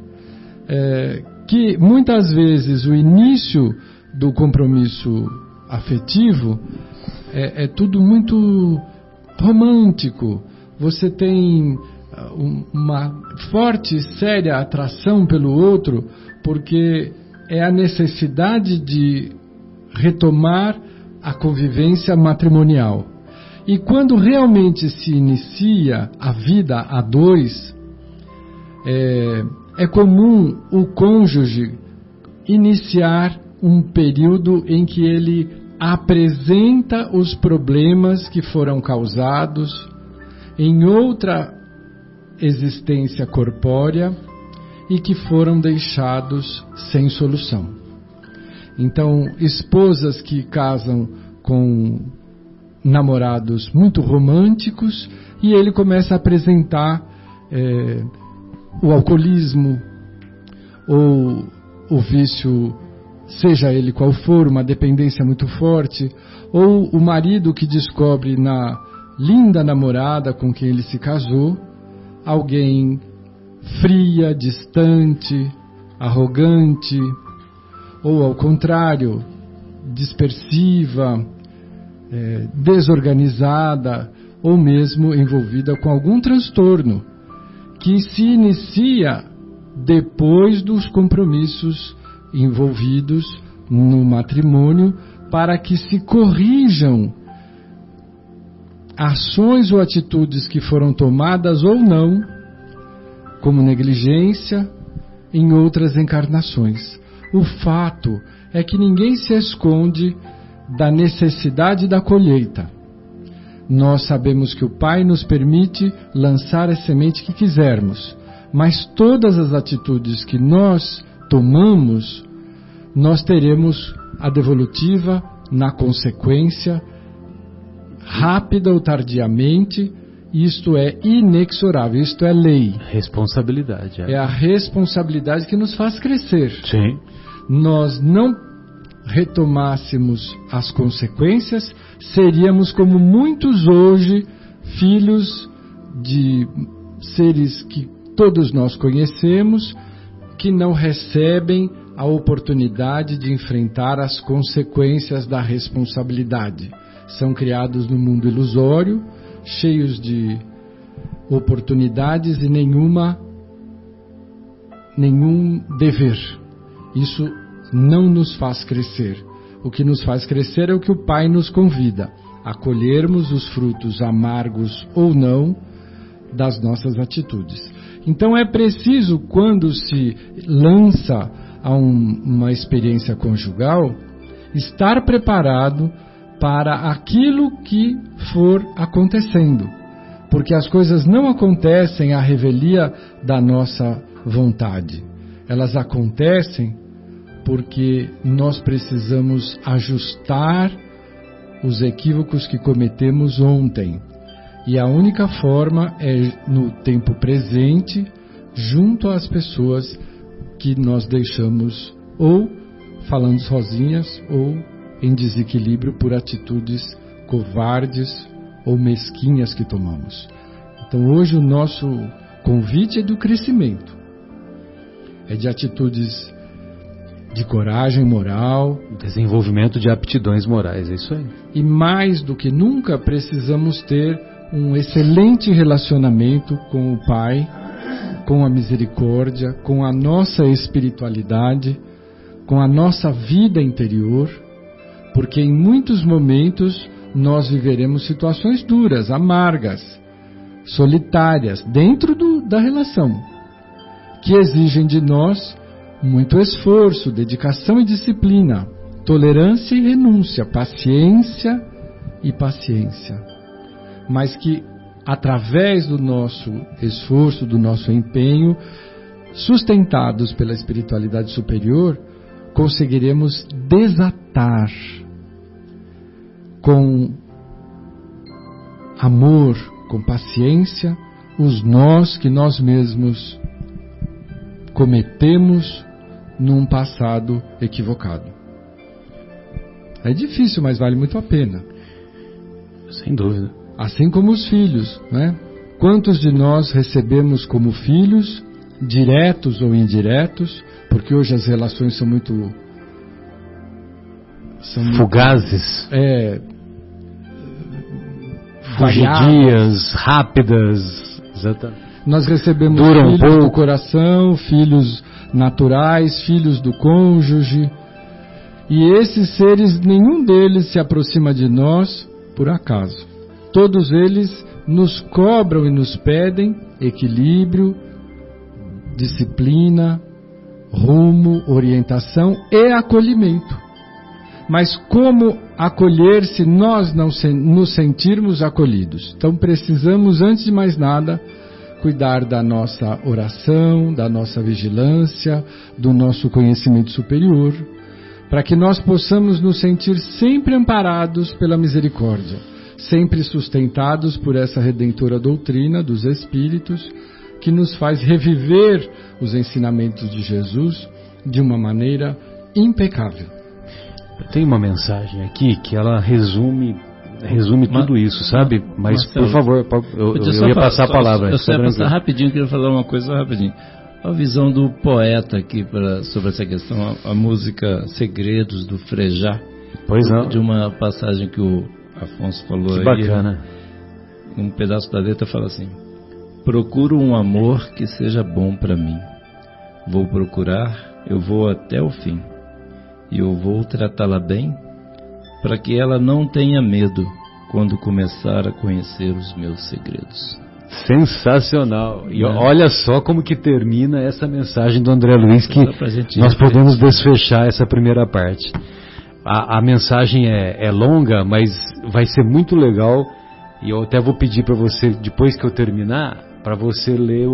Speaker 4: Que muitas vezes o início do compromisso afetivo é tudo muito romântico. Você tem uma forte e séria atração pelo outro, porque é a necessidade de retomar a convivência matrimonial. E quando realmente se inicia a vida a dois, é comum o cônjuge iniciar um período em que ele apresenta os problemas que foram causados em outra existência corpórea e que foram deixados sem solução. Então, esposas que casam com namorados muito românticos e ele começa a apresentar o alcoolismo ou o vício, seja ele qual for, uma dependência muito forte, ou o marido que descobre na linda namorada com quem ele se casou alguém fria, distante, arrogante, ou ao contrário, dispersiva, desorganizada, ou mesmo envolvida com algum transtorno, que se inicia depois dos compromissos envolvidos no matrimônio, para que se corrijam ações ou atitudes que foram tomadas ou não, como negligência, em outras encarnações. O fato é que ninguém se esconde da necessidade da colheita. Nós sabemos que o Pai nos permite lançar a semente que quisermos, mas todas as atitudes que nós tomamos, nós teremos a devolutiva na consequência, rápida ou tardiamente. Isto é inexorável, isto é lei.
Speaker 2: Responsabilidade.
Speaker 4: É a responsabilidade que nos faz crescer.
Speaker 2: Sim.
Speaker 4: Nós não retomássemos as consequências, seríamos como muitos hoje, filhos de seres que todos nós conhecemos, que não recebem a oportunidade de enfrentar as consequências da responsabilidade. São criados no mundo ilusório, cheios de oportunidades e nenhum dever. Isso não nos faz crescer. O que nos faz crescer é o que o Pai nos convida, a colhermos os frutos amargos ou não das nossas atitudes. Então é preciso, quando se lança a uma experiência conjugal, estar preparado para aquilo que for acontecendo, porque as coisas não acontecem à revelia da nossa vontade. Elas acontecem porque nós precisamos ajustar os equívocos que cometemos ontem. E a única forma é no tempo presente, junto às pessoas que nós deixamos ou falando sozinhas ou em desequilíbrio por atitudes covardes ou mesquinhas que tomamos. Então hoje o nosso convite é do crescimento, é de atitudes de coragem moral,
Speaker 2: desenvolvimento de aptidões morais, é isso aí.
Speaker 4: E mais do que nunca precisamos ter um excelente relacionamento com o Pai, com a misericórdia, com a nossa espiritualidade, com a nossa vida interior, porque em muitos momentos nós viveremos situações duras, amargas, solitárias, dentro da relação, que exigem de nós muito esforço, dedicação e disciplina, tolerância e renúncia, paciência e paciência, mas que através do nosso esforço, do nosso empenho, sustentados pela espiritualidade superior, conseguiremos desatar com amor, com paciência, os nós que nós mesmos cometemos num passado equivocado. É difícil, mas vale muito a pena.
Speaker 2: Sem dúvida.
Speaker 4: Assim como os filhos, né? Quantos de nós recebemos como filhos, diretos ou indiretos, porque hoje as relações são muito
Speaker 2: fugazes,
Speaker 4: fugidias,
Speaker 2: rápidas, exatamente.
Speaker 4: Nós recebemos filhos do coração, filhos naturais, filhos do cônjuge, e esses seres, nenhum deles se aproxima de nós por acaso. Todos eles nos cobram e nos pedem equilíbrio, disciplina, rumo, orientação e acolhimento. Mas como acolher se nós não nos sentirmos acolhidos? Então precisamos, antes de mais nada, cuidar da nossa oração, da nossa vigilância, do nosso conhecimento superior, para que nós possamos nos sentir sempre amparados pela misericórdia, sempre sustentados por essa redentora doutrina dos Espíritos, que nos faz reviver os ensinamentos de Jesus de uma maneira impecável.
Speaker 2: Tem uma mensagem aqui que ela resume tudo isso, sabe? Mas, Marcelo, por favor, eu ia passar a palavra.
Speaker 3: Eu só ia passar rapidinho, queria falar uma coisa rapidinho. A visão do poeta aqui sobre essa questão, a música Segredos do Frejá.
Speaker 2: Pois não.
Speaker 3: De uma passagem que o Afonso falou
Speaker 2: que
Speaker 3: aí.
Speaker 2: Bacana.
Speaker 3: Um pedaço da letra fala assim: procuro um amor que seja bom para mim. Vou procurar, eu vou até o fim. E eu vou tratá-la bem, para que ela não tenha medo quando começar a conhecer os meus segredos.
Speaker 2: Sensacional! E olha só como que termina essa mensagem do André Luiz, que nós podemos desfechar essa primeira parte. A mensagem é longa, mas vai ser muito legal, e eu até vou pedir para você, depois que eu terminar, para você ler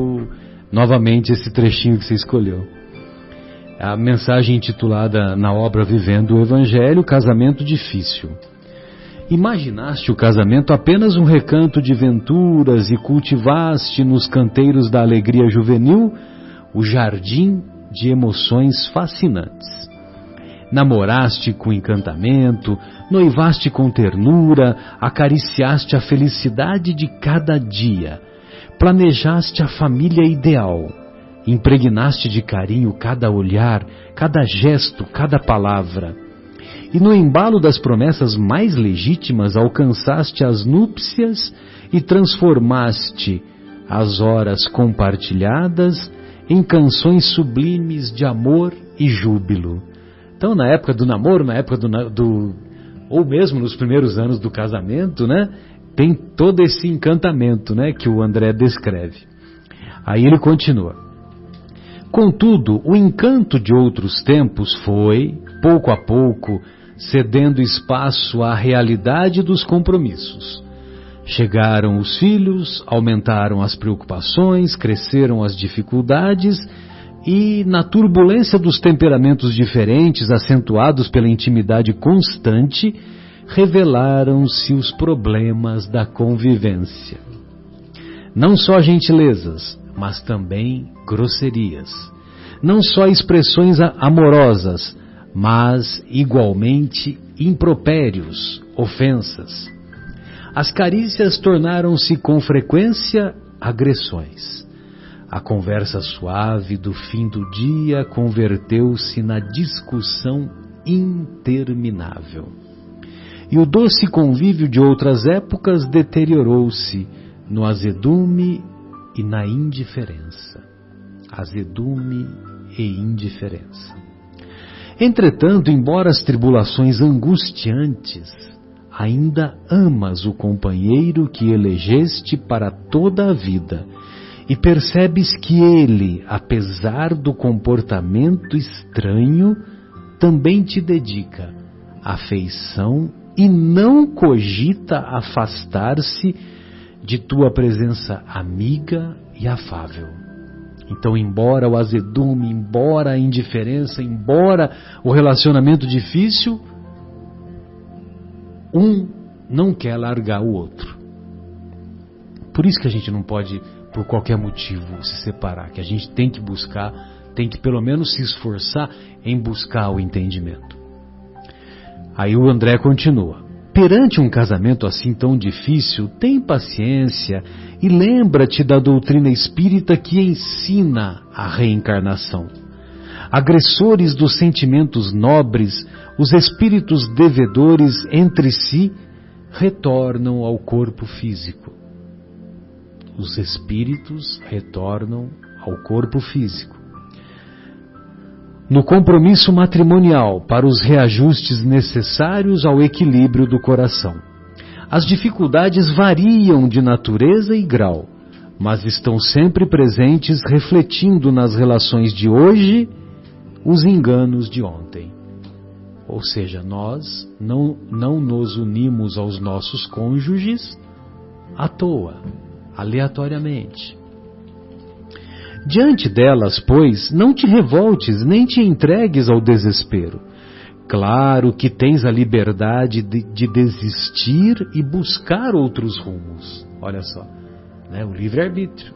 Speaker 2: novamente esse trechinho que você escolheu. A mensagem intitulada na obra Vivendo o Evangelho, Casamento Difícil. Imaginaste o casamento apenas um recanto de venturas e cultivaste nos canteiros da alegria juvenil o jardim de emoções fascinantes. Namoraste com encantamento, noivaste com ternura, acariciaste a felicidade de cada dia, planejaste a família ideal, impregnaste de carinho cada olhar, cada gesto, cada palavra. E no embalo das promessas mais legítimas alcançaste as núpcias e transformaste as horas compartilhadas em canções sublimes de amor e júbilo. Então, na época do namoro, na época ou mesmo nos primeiros anos do casamento, né, tem todo esse encantamento, né, que o André descreve. Aí ele continua: contudo, o encanto de outros tempos foi, pouco a pouco, cedendo espaço à realidade dos compromissos. Chegaram os filhos, aumentaram as preocupações, cresceram as dificuldades e, na turbulência dos temperamentos diferentes, acentuados pela intimidade constante, revelaram-se os problemas da convivência. Não só gentilezas, mas também grosserias. Não só expressões amorosas, mas igualmente impropérios, ofensas. As carícias tornaram-se com frequência agressões. A conversa suave do fim do dia converteu-se na discussão interminável. E o doce convívio de outras épocas deteriorou-se no azedume e na indiferença. Azedume e indiferença. Entretanto, embora as tribulações angustiantes, ainda amas o companheiro que elegeste para toda a vida e percebes que ele, apesar do comportamento estranho, também te dedica afeição e não cogita afastar-se de tua presença amiga e afável. Então, embora o azedume, embora a indiferença, embora o relacionamento difícil, um não quer largar o outro. Por isso que a gente não pode, por qualquer motivo, se separar, que a gente tem que buscar, tem que pelo menos se esforçar em buscar o entendimento. Aí o André continua: perante um casamento assim tão difícil, tem paciência e lembra-te da doutrina espírita que ensina a reencarnação. Agressores dos sentimentos nobres, os espíritos devedores entre si retornam ao corpo físico. Os espíritos retornam ao corpo físico. No compromisso matrimonial para os reajustes necessários ao equilíbrio do coração. As dificuldades variam de natureza e grau, mas estão sempre presentes, refletindo nas relações de hoje os enganos de ontem. Ou seja, nós não nos unimos aos nossos cônjuges à toa, aleatoriamente. Diante delas, pois, não te revoltes, nem te entregues ao desespero. Claro que tens a liberdade de desistir e buscar outros rumos. Olha só, né? O livre-arbítrio.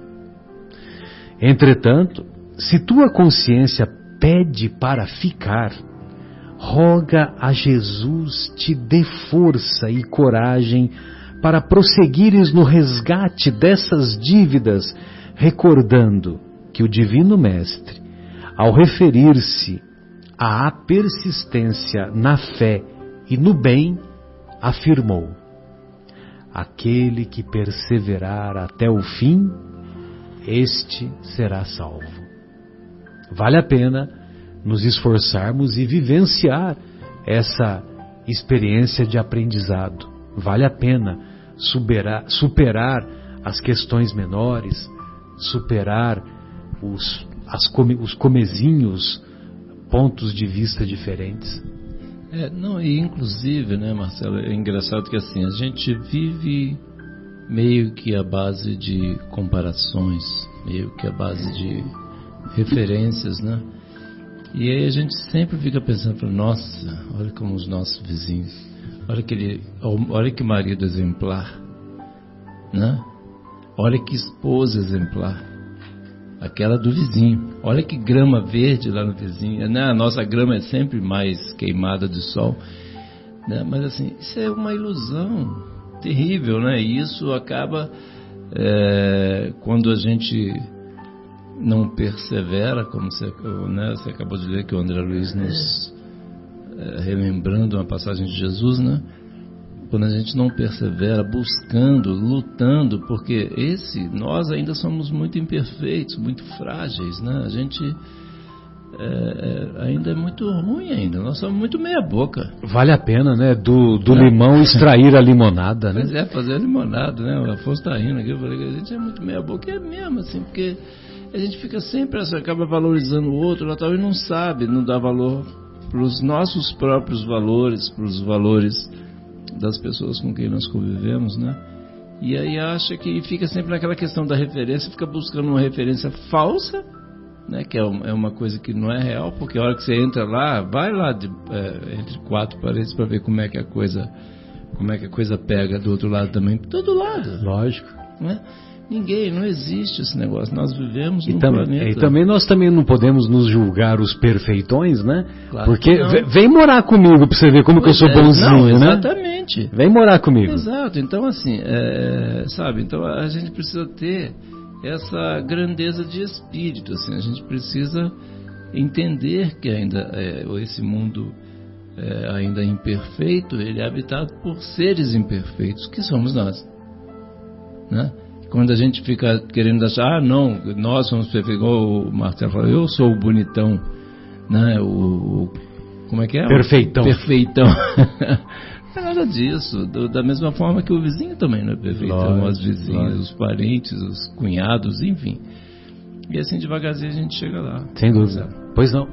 Speaker 2: Entretanto, se tua consciência pede para ficar, roga a Jesus te dê força e coragem para prosseguires no resgate dessas dívidas, recordando que o Divino Mestre, ao referir-se à persistência na fé e no bem, afirmou: aquele que perseverar até o fim, este será salvo. Vale a pena nos esforçarmos e vivenciar essa experiência de aprendizado. Vale a pena superar as questões menores, superar os comezinhos, pontos de vista diferentes.
Speaker 3: E inclusive, né, Marcelo, é engraçado que assim, a gente vive meio que à base de comparações, meio que à base de referências, né? E aí a gente sempre fica pensando, nossa, olha como os nossos vizinhos, olha que marido exemplar, né? Olha que esposa exemplar, aquela do vizinho, olha que grama verde lá no vizinho, né? A nossa grama é sempre mais queimada do sol, né? Mas assim, isso é uma ilusão terrível, né? E isso acaba quando a gente não persevera, como você acabou de ler, que o André Luiz nos relembrando uma passagem de Jesus, né? Quando a gente não persevera, buscando, lutando, porque nós ainda somos muito imperfeitos, muito frágeis, né? A gente ainda é muito ruim ainda, nós somos muito meia boca.
Speaker 2: Vale a pena, né? Do limão extrair a limonada, né?
Speaker 3: Pois fazer a limonada, né? O Afonso está rindo aqui, eu falei que a gente é muito meia boca, e é mesmo assim, porque a gente fica sempre assim, acaba valorizando o outro, e não sabe, não dá valor para os nossos próprios valores, para os valores das pessoas com quem nós convivemos, né? E aí acha que fica sempre naquela questão da referência, fica buscando uma referência falsa, né? Que é uma coisa que não é real, porque a hora que você entra lá, vai lá entre quatro paredes para ver como é que a coisa pega do outro lado também, todo lado.
Speaker 2: Lógico.
Speaker 3: Né? Não existe esse negócio. Nós vivemos num planeta.
Speaker 2: E também nós não podemos nos julgar os perfeitões, né?
Speaker 3: Claro.
Speaker 2: Porque vem morar comigo pra você ver como que eu sou bonzinho,
Speaker 3: não,
Speaker 2: né?
Speaker 3: Exatamente.
Speaker 2: Vem morar comigo.
Speaker 3: Exato. Então assim, sabe? Então a gente precisa ter essa grandeza de espírito, assim. A gente precisa entender que ainda esse mundo ainda imperfeito, ele é habitado por seres imperfeitos, que somos nós, né? Quando a gente fica querendo achar, não, nós somos perfeitos, igual o Marcelo falou, eu sou o bonitão, né? Como é que é?
Speaker 2: Perfeitão.
Speaker 3: Perfeitão. Não é nada disso. Da mesma forma que o vizinho também não é perfeitão, as vizinhas, os parentes, os cunhados, enfim. E assim devagarzinho a gente chega lá.
Speaker 2: Sem dúvida. Pois não.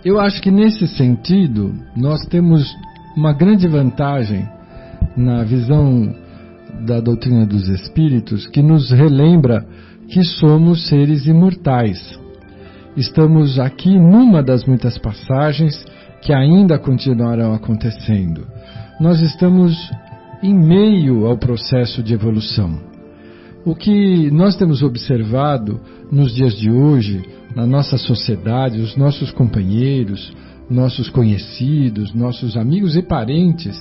Speaker 4: Eu acho que nesse sentido nós temos uma grande vantagem na visão da doutrina dos espíritos, que nos relembra que somos seres imortais. Estamos aqui numa das muitas passagens que ainda continuarão acontecendo. Nós estamos em meio ao processo de evolução. O que nós temos observado nos dias de hoje, na nossa sociedade, os nossos companheiros, nossos conhecidos, nossos amigos e parentes,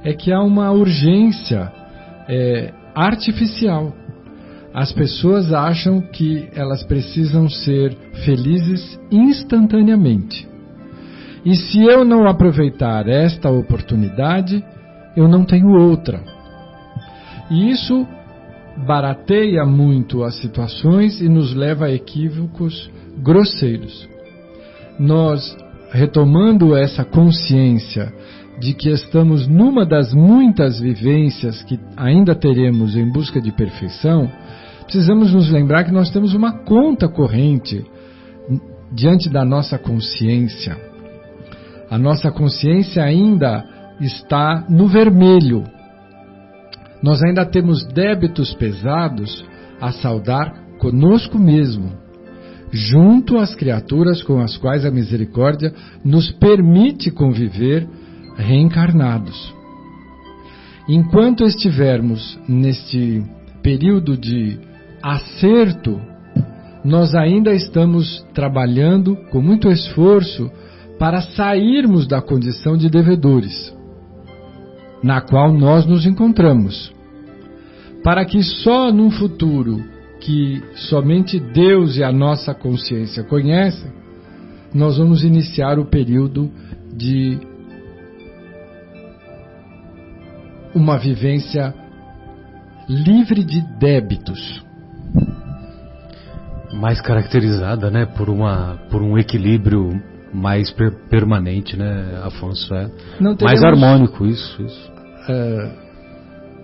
Speaker 4: é que há uma urgência artificial. As pessoas acham que elas precisam ser felizes instantaneamente. E se eu não aproveitar esta oportunidade, eu não tenho outra. E isso barateia muito as situações e nos leva a equívocos grosseiros. Nós, retomando essa consciência de que estamos numa das muitas vivências que ainda teremos em busca de perfeição, precisamos nos lembrar que nós temos uma conta corrente diante da nossa consciência. A nossa consciência ainda está no vermelho. Nós ainda temos débitos pesados a saldar conosco mesmo, junto às criaturas com as quais a misericórdia nos permite conviver reencarnados. Enquanto estivermos neste período de acerto, nós ainda estamos trabalhando com muito esforço para sairmos da condição de devedores, na qual nós nos encontramos, para que só num futuro que somente Deus e a nossa consciência conhecem, nós vamos iniciar o período de uma vivência livre de débitos.
Speaker 2: Mais caracterizada, né, por um equilíbrio mais permanente, né, Afonso?
Speaker 4: Não teremos,
Speaker 2: mais harmônico, isso.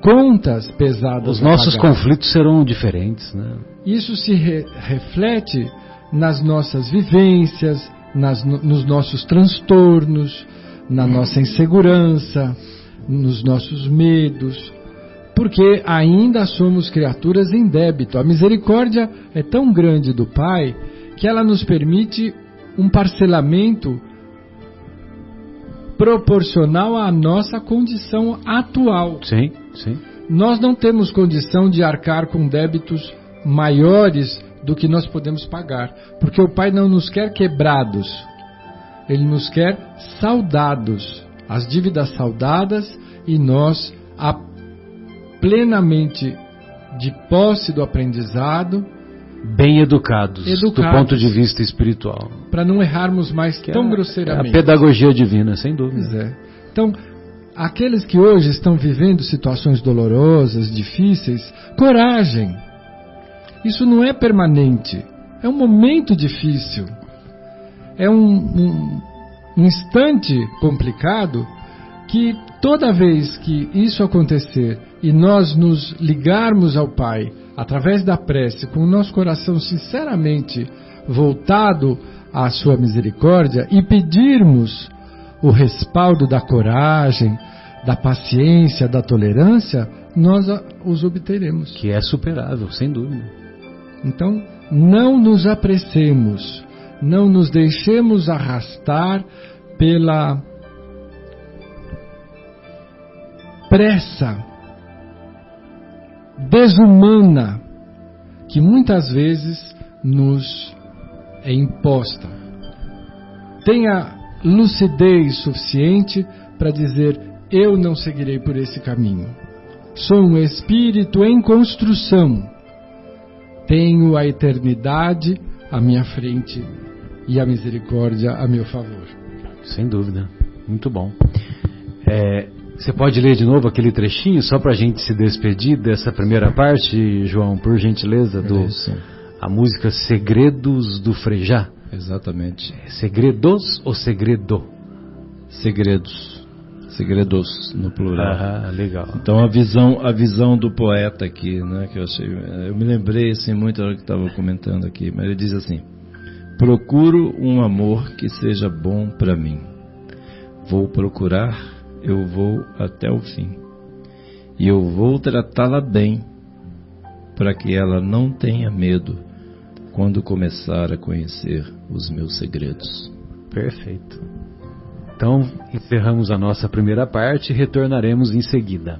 Speaker 4: Contas pesadas.
Speaker 2: Os nossos conflitos serão diferentes, né?
Speaker 4: Isso se reflete nas nossas vivências, nos nossos transtornos, na nossa insegurança, nos nossos medos, porque ainda somos criaturas em débito. A misericórdia é tão grande do Pai que ela nos permite um parcelamento proporcional à nossa condição atual.
Speaker 2: Sim, sim.
Speaker 4: Nós não temos condição de arcar com débitos maiores do que nós podemos pagar, porque o Pai não nos quer quebrados, Ele nos quer saudados, as dívidas saudadas, e nós plenamente de posse do aprendizado,
Speaker 2: bem educados do ponto de vista espiritual,
Speaker 4: para não errarmos mais tão grosseiramente.
Speaker 2: A pedagogia divina, sem dúvida.
Speaker 4: Pois é. Então, aqueles que hoje estão vivendo situações dolorosas, difíceis, coragem. Isso não é permanente. É um momento difícil. É um instante complicado que toda vez que isso acontecer e nós nos ligarmos ao Pai através da prece, com o nosso coração sinceramente voltado à sua misericórdia, e pedirmos o respaldo da coragem, da paciência, da tolerância, nós os obteremos.
Speaker 2: Que é superável, sem dúvida.
Speaker 4: Então, não nos apressemos, não nos deixemos arrastar pela pressa desumana que muitas vezes nos é imposta. Tenha lucidez suficiente para dizer: eu não seguirei por esse caminho. Sou um espírito em construção. Tenho a eternidade à minha frente e a misericórdia a meu favor.
Speaker 2: Sem dúvida. Muito bom. Você pode ler de novo aquele trechinho, só para a gente se despedir dessa primeira parte, João, por gentileza, a música Segredos do Frejá?
Speaker 3: Exatamente.
Speaker 2: Segredos ou segredo?
Speaker 3: Segredos. Segredos no plural.
Speaker 2: Ah, legal.
Speaker 3: Então a visão do poeta aqui, né, que eu me lembrei assim muito da hora que estava comentando aqui, mas ele diz assim: procuro um amor que seja bom para mim. Vou procurar, eu vou até o fim. E eu vou tratá-la bem, para que ela não tenha medo quando começar a conhecer os meus segredos.
Speaker 2: Perfeito. Então, encerramos a nossa primeira parte e retornaremos em seguida.